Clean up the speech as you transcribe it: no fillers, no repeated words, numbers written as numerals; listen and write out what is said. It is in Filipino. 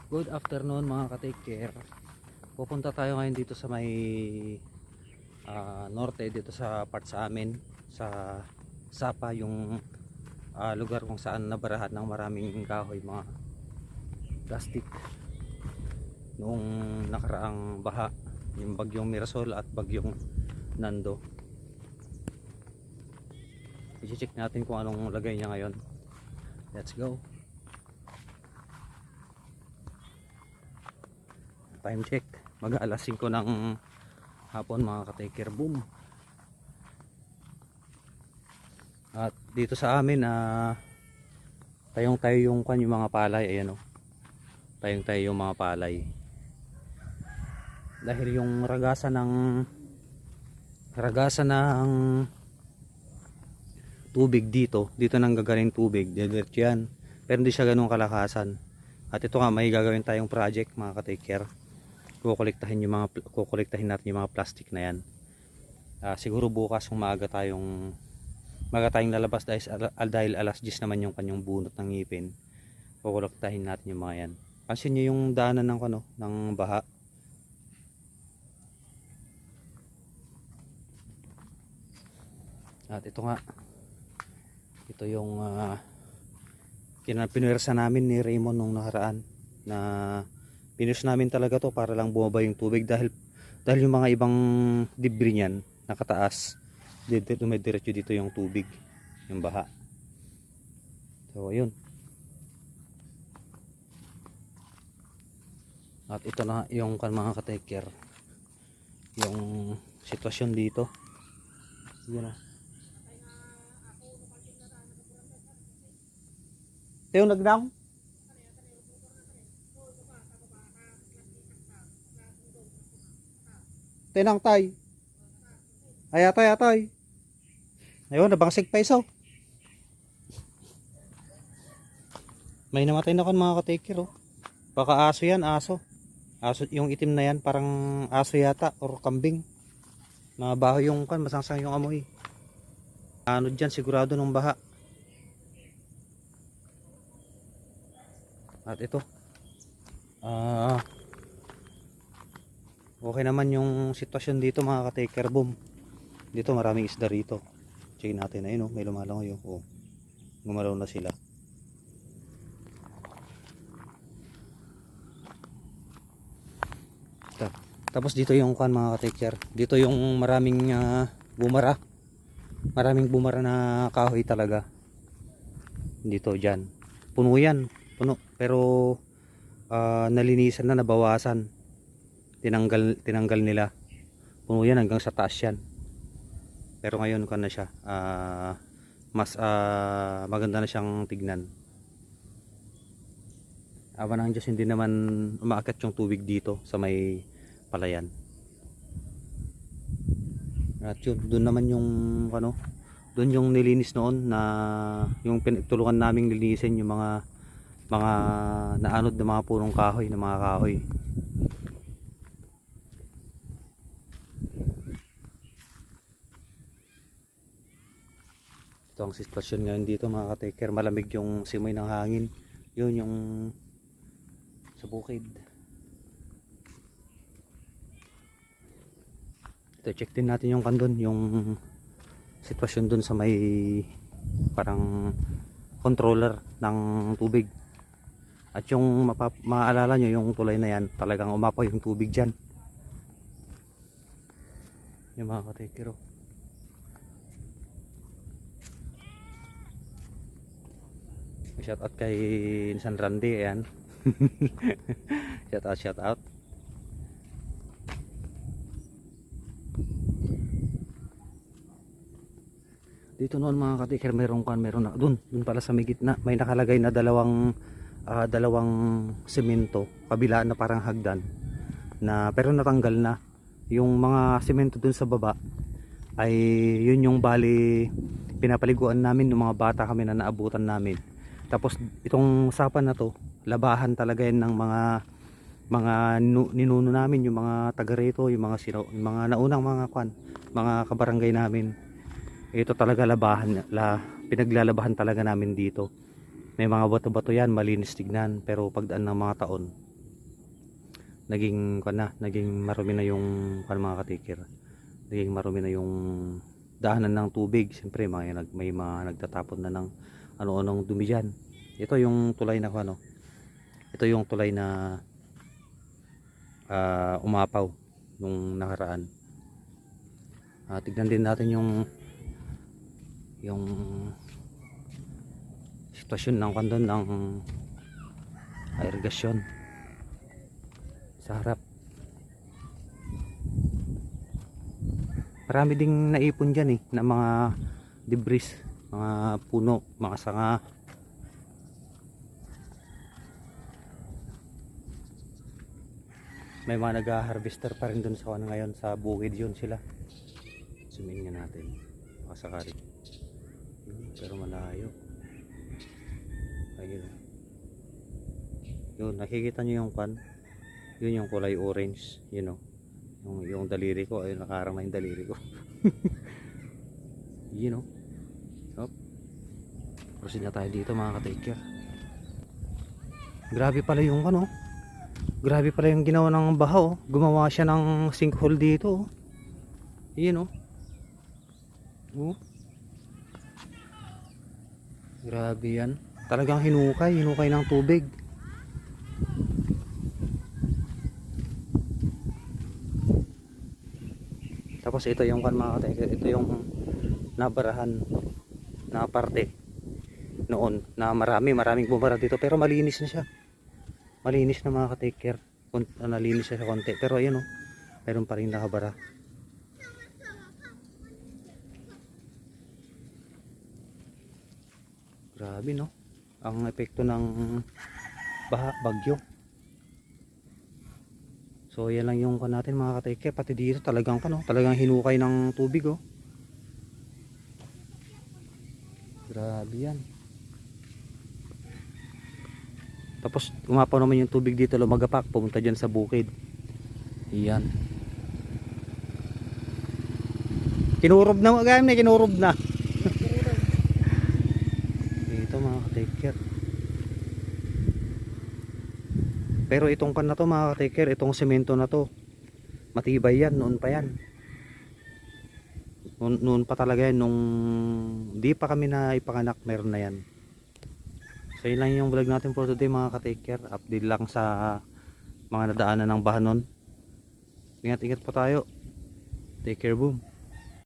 Good afternoon mga ka-take care. Pupunta tayo ngayon dito sa may norte, dito sa part sa amin, sa Sapa, yung lugar kung saan nabarahan ng maraming kahoy, mga plastic noong nakaraang baha, yung bagyong Mirasol at bagyong Nando. I-check natin kung anong lagay niya ngayon. Let's go. Time check, mag-aalas 5 ng hapon mga ka-taker. Boom. At dito sa amin tayong tayo yung mga palay. Ayan o, tayong tayo yung mga palay, dahil yung ragasan ng tubig dito nang gagaling tubig, diretso yan, pero hindi siya ganun kalakasan. At ito nga, may gagawin tayong project mga ka-taker. Kukolektahin natin yung mga plastic na yan. Siguro bukas kung maaga tayong lalabas, dahil alas 10 naman yung kanyang bunot ng ngipin. Kukolektahin natin yung mga yan. Pansin nyo yung daanan ng baha. At ito nga, ito yung pinuwersa namin ni Raymond nung nakaraan, na pinus namin talaga to para lang bumaba yung tubig, dahil yung mga ibang debris niyan nakataas, dumidiretso dito yung tubig, yung baha. So ayun. At ito na yung mga ka-taker, yung sitwasyon dito. Yun na. Ito yung nagdaw. Tenang tay. Ayatay. Ayun, nabangsig pa isaw. May namatay na kan mga ka-taker oh. Baka aso yan, aso. Aso yung itim na yan, parang aso yata or kambing. Mabaho yung masangsang yung amoy. Ano dyan, sigurado ng baha. At ito. Okay naman yung sitwasyon dito mga ka-taker. Boom. Dito maraming isda rito. Check natin, ayun oh, may lumalangoy oh. Gumalaw na sila. Tapos dito yung mga ka-taker. Dito yung maraming bumara. Maraming bumara na kahoy talaga. Dito dyan. Puno yan. Puno. Pero nalinisan na, nabawasan. Tinanggal nila. Puno yan hanggang sa taas yan. Pero ngayon na siya, mas maganda na siyang tignan. Awa ng Diyos, hindi naman umaakyat yung tubig dito sa may palayan. At yun, doon naman yung doon yung nilinis noon, na yung pinagtulungan naming linisin yung mga naanod na mga punong kahoy, na mga kahoy. Ito ang sitwasyon ngayon dito mga ka-taker. Malamig yung simoy ng hangin. Yun yung sa bukid. Ito, check din natin yung kandun, yung sitwasyon dun sa may parang controller ng tubig. At yung maalala nyo, yung tulay na yan, talagang umapaw yung tubig dyan. Yung mga ka-taker oh. Shout out kay San Randy, ayan. shout out. Dito noon mga ka-taker, meron na doon pala sa may gitna, may nakalagay na dalawang semento, kabilaan na parang hagdan, na pero natanggal na. Yung mga semento dun sa baba ay yun yung bali pinapaliguan namin ng mga bata kami na naabutan namin. Tapos itong sapan na to, labahan talaga yan ng mga ninuno namin, yung mga taga rito, yung mga naunang mga kabarangay namin. Ito talaga pinaglalabahan talaga namin dito. May mga bato-bato yan, malinis tignan, pero pagdaan ng mga taon, naging naging marumi na yung mga katikir. Naging marumi na yung daanan ng tubig. Siyempre may mga nagtatapon na ng ano-anong dumi diyan. Ito yung tulay na ito yung tulay na umapaw nung nakaraan. Tignan din natin yung sitwasyon ng ng irrigation sa harap. Marami ding naipon dyan na mga debris, mga puno, mga sanga. May mga nag-harvester pa rin dun sa ngayon sa bukid, yun sila. Sumingin natin makasakari, pero malayo. Ayun, yun nakikita nyo yun yung kulay orange, yung daliri ko, ayun, nakarang na yung daliri ko. Proceed na tayo dito mga ka-taker. Grabe pala yung grabe pala yung ginawa ng baha. Gumawa siya ng sinkhole dito. Grabe yan. Talagang hinukay ng tubig. Tapos ito yung mga ka-taker, ito yung nabarahan na parte noon na maraming bumara dito, pero malinis na siya. Malinis na mga ka-taker. Nalinis siya sa konti, pero ayun mayroon pa rin nakabara. Grabe ang epekto ng bagyo. So yan lang yung natin mga ka-taker. Pati dito talagang talagang hinukay ng tubig. Grabe yan. Tapos umapaw naman yung tubig dito, lumagapak pumunta dyan sa bukid. Iyan. Kinurob na kinurob na. Dito mga ka-taker. Pero itong na to mga ka-taker, itong semento na to, matibay yan, noon pa yan. Noon pa talaga yan, nung di pa kami na ipanganak, meron na yan. So yun lang yung vlog natin for today mga ka-taker. Update lang sa mga nadaanan ng baha nun. Ingat-ingat po tayo. Take care, boom.